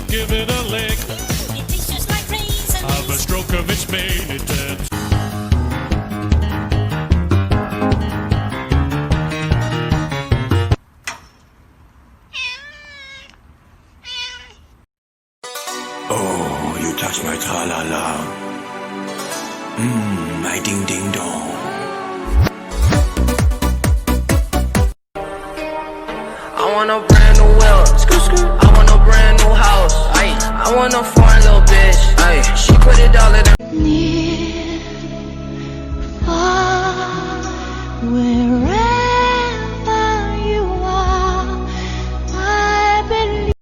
give it a lick. It tastes just like raisins. Of a stroke of its mane it turns. Oh, you touch my tra-la-la. My ding-ding-dong. I want a brand new wheel. I want a brand new house. I want a foreign little bitch. She put it all in her. Near, far, wherever you are, I believe.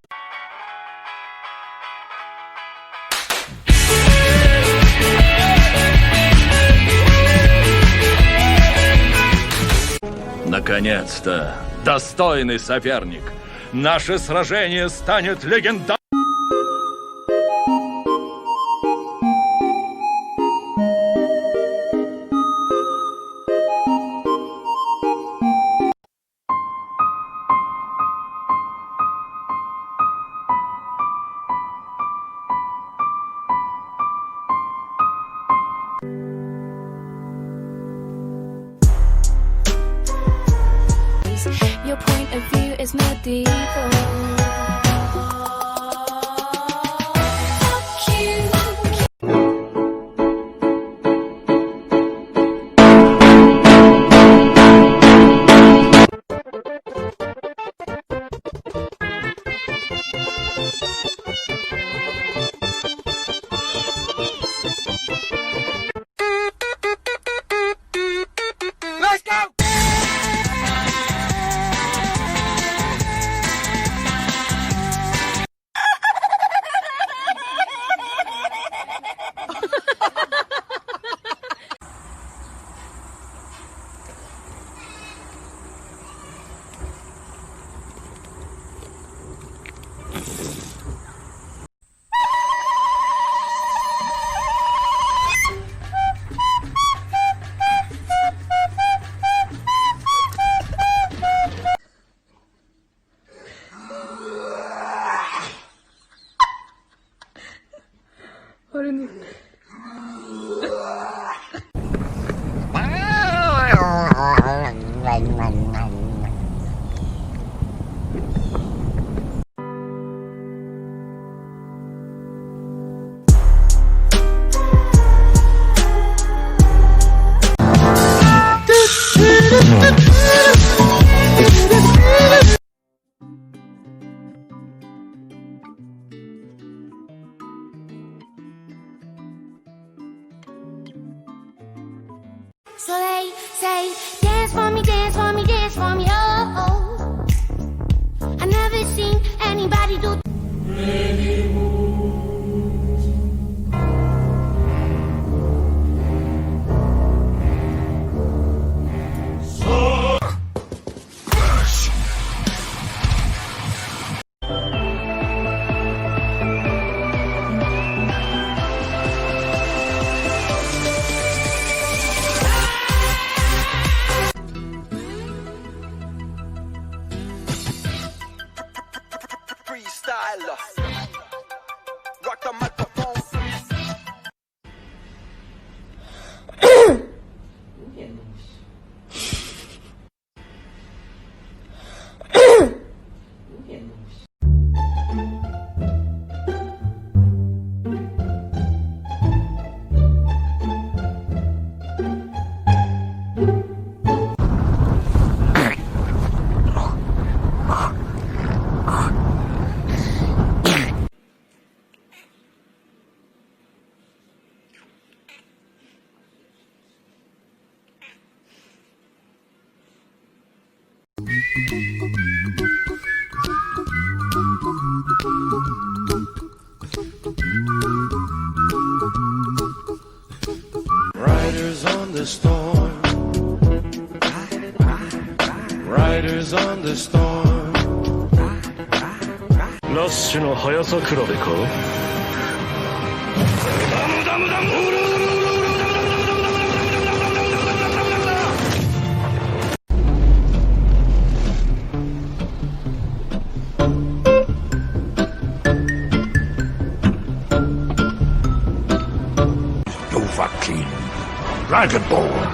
Наконец-то! Достойный соперник! Наше сражение станет легендарным! Your point of view is medieval. Fuck you. Let's go! So they say, dance for me, dance for me, dance for me, oh, oh. I never seen anybody do. Freestyler. Rock the microphone. Riders on the storm. Riders on the storm. ラッシュの速さ比べか。Dragonborn.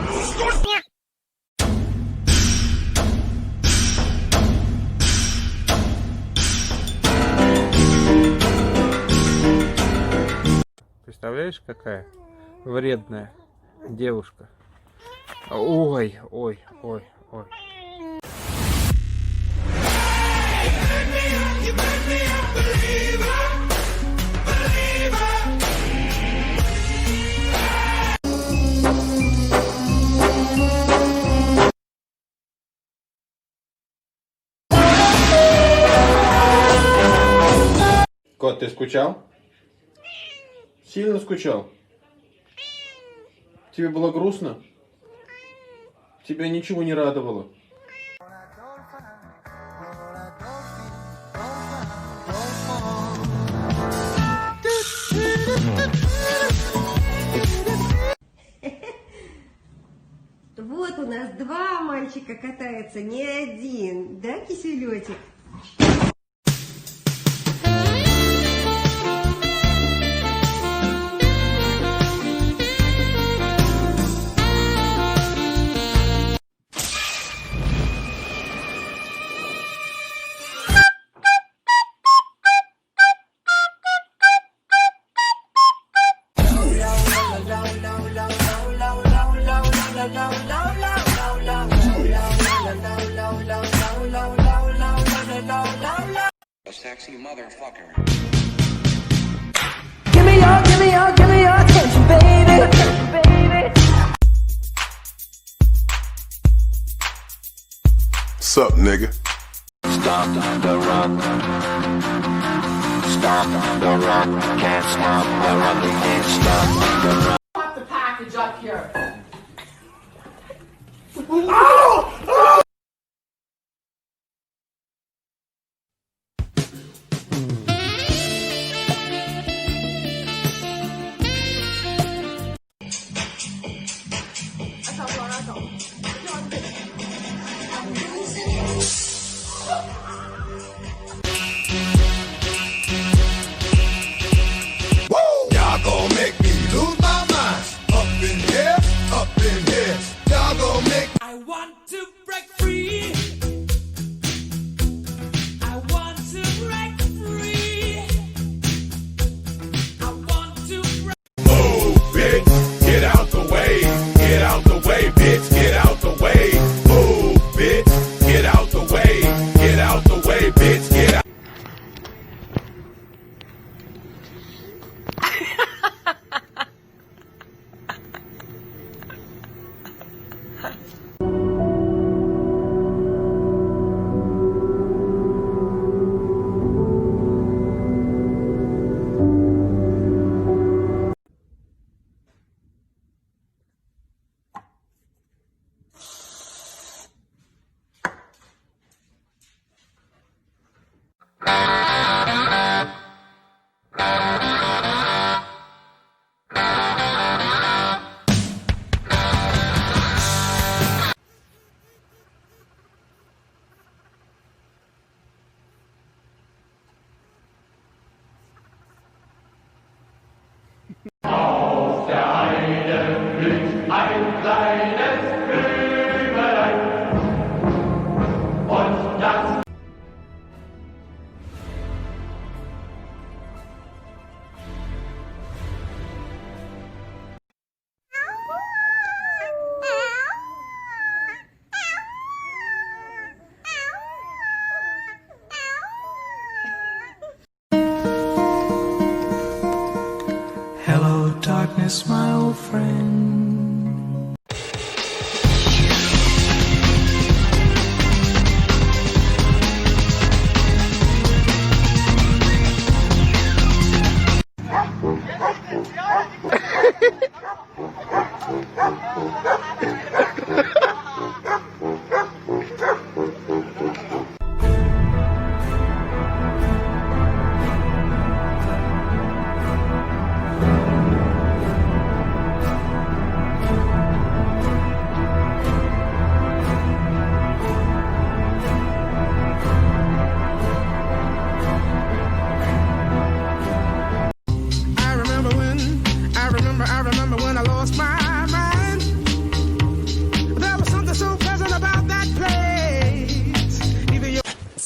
Представляешь, какая вредная девушка. Ой, ой, ой, ой. Кот, ты скучал? Сильно скучал? Тебе было грустно? Тебя ничего не радовало? Вот у нас два мальчика катаются, не один, да, киселечек? Sexy motherfucker. Give me your attention, baby. Sup, nigga? Stop the rock. Stop the rock. Can't stop the rock. They can't stop the rock. Put the package up here. Y'all gon' make me lose my mind. Up in here, up in here. Y'all gon' make I want to break free. I want to break free. I want to break. move, bitch. Get out the way. Get out the way, bitch. Get out the way. Move, bitch. Get out the way. Get out the way, bitch. Get out. Hello, darkness, my old friend.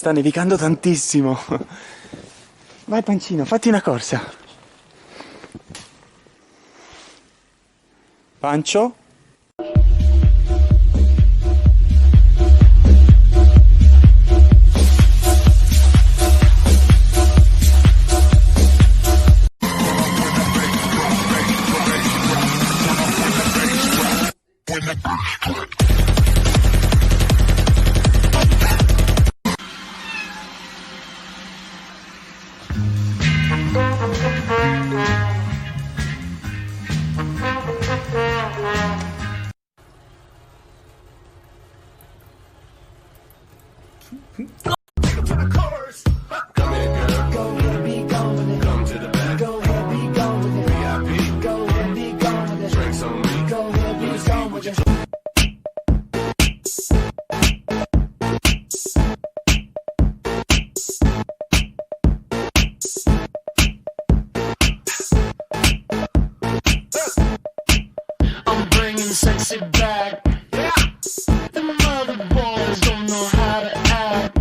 sta nevicando tantissimo. Vai Pancino, fatti una corsa. Pancio? Sexy back. The mother boys don't know how to act.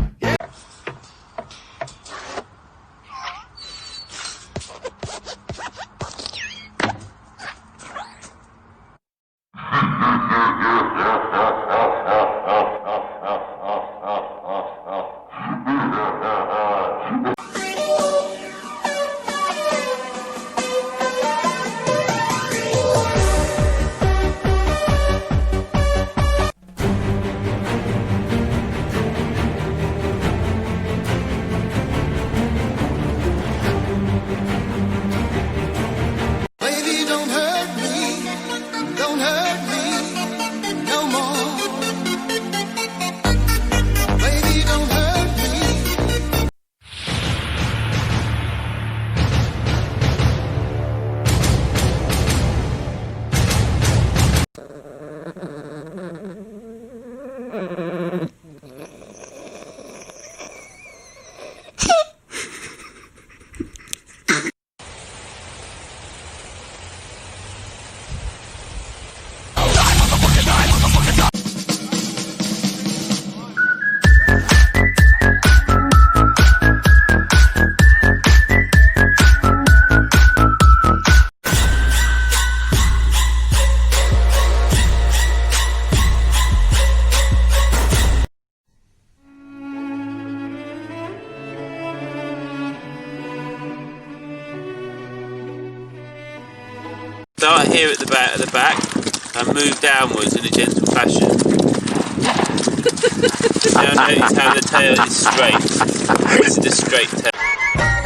Start here at the back and move downwards in a gentle fashion. Now notice how the tail is straight. This is the straight tail.